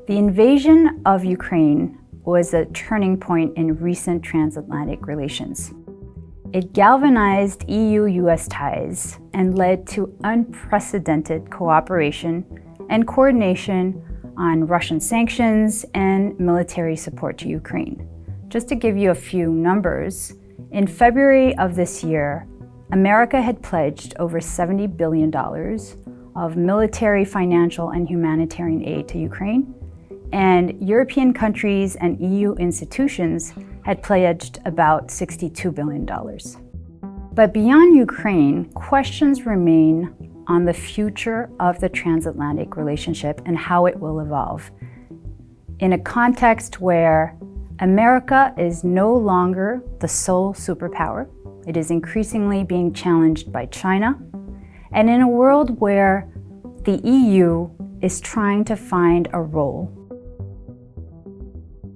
The invasion of Ukraine was a turning point in recent transatlantic relations. It galvanized EU-US ties and led to unprecedented cooperation and coordination on Russian sanctions and military support to Ukraine. Just to give you a few numbers, in February of this year, America had pledged over $70 billion of military, financial, and humanitarian aid to Ukraine, and European countries and EU institutions had pledged about $62 billion. But beyond Ukraine, questions remain on the future of the transatlantic relationship and how it will evolve. In a context where America is no longer the sole superpower, it is increasingly being challenged by China, and in a world where the EU is trying to find a role.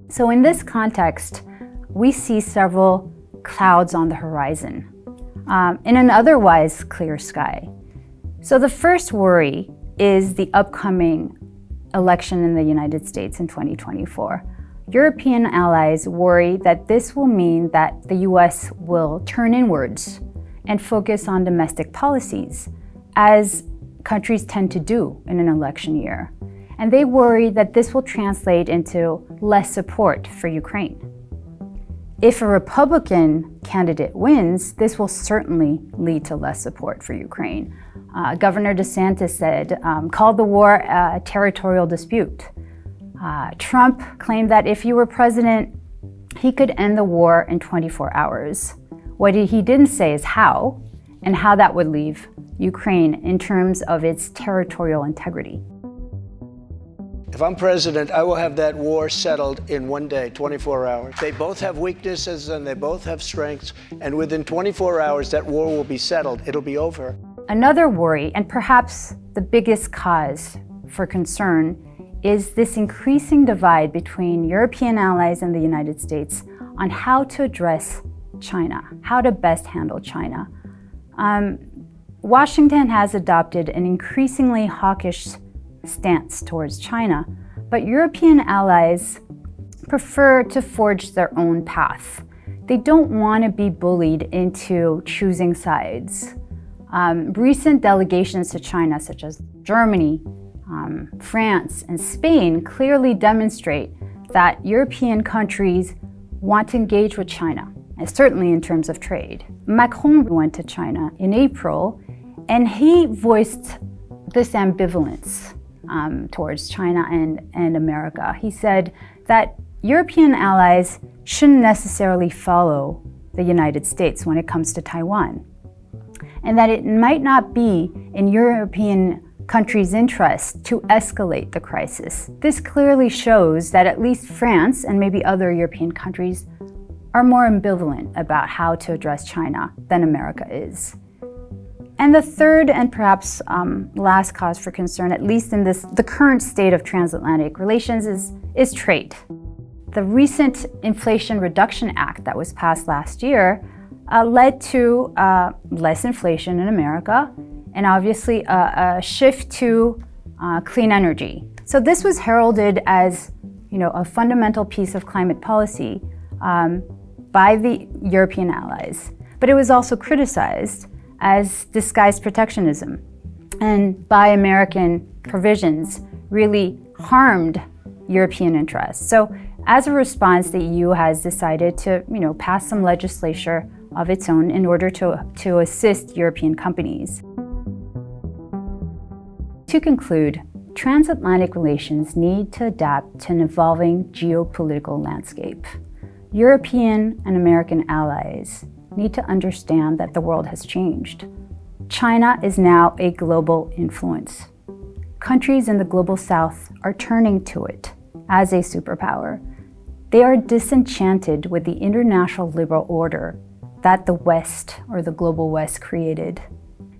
So in this context, we see several clouds on the horizon in an otherwise clear sky. So the first worry is the upcoming election in the United States in 2024. European allies worry that this will mean that the US will turn inwards and focus on domestic policies, as countries tend to do in an election year. And they worry that this will translate into less support for Ukraine. If a Republican candidate wins, this will certainly lead to less support for Ukraine. Governor DeSantis said, called the war a territorial dispute. Trump claimed that if he were president, he could end the war in 24 hours. What he didn't say is how, and how that would leave Ukraine in terms of its territorial integrity. If I'm president, I will have that war settled in one day, 24 hours. They both have weaknesses and they both have strengths, and within 24 hours, that war will be settled. It'll be over. Another worry, and perhaps the biggest cause for concern, is this increasing divide between European allies and the United States on how to address China, how to best handle China. Washington has adopted an increasingly hawkish stance towards China, but European allies prefer to forge their own path. They don't want to be bullied into choosing sides. Recent delegations to China, such as Germany, France, and Spain, clearly demonstrate that European countries want to engage with China, and certainly in terms of trade. Macron went to China in April, and he voiced this ambivalence towards China and America. He said that European allies shouldn't necessarily follow the United States when it comes to Taiwan, and that it might not be in European countries' interest to escalate the crisis. This clearly shows that at least France and maybe other European countries are more ambivalent about how to address China than America is. And the third and perhaps last cause for concern, at least in the current state of transatlantic relations, is trade. The recent Inflation Reduction Act that was passed last year led to less inflation in America, and obviously a shift to clean energy. So this was heralded as, a fundamental piece of climate policy by the European allies. But it was also criticized as disguised protectionism, and by American provisions really harmed European interests. So as a response, the EU has decided to pass some legislation of its own in order to assist European companies. To conclude, transatlantic relations need to adapt to an evolving geopolitical landscape. European and American allies need to understand that the world has changed. China is now a global influence. Countries in the global south are turning to it as a superpower. They are disenchanted with the international liberal order that the West or the global West created.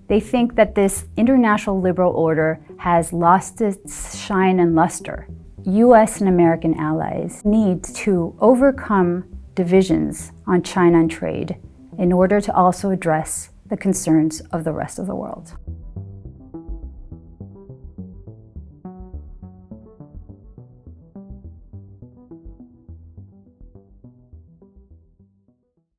They think that this international liberal order has lost its shine and luster. US and American allies need to overcome divisions on China and trade in order to also address the concerns of the rest of the world.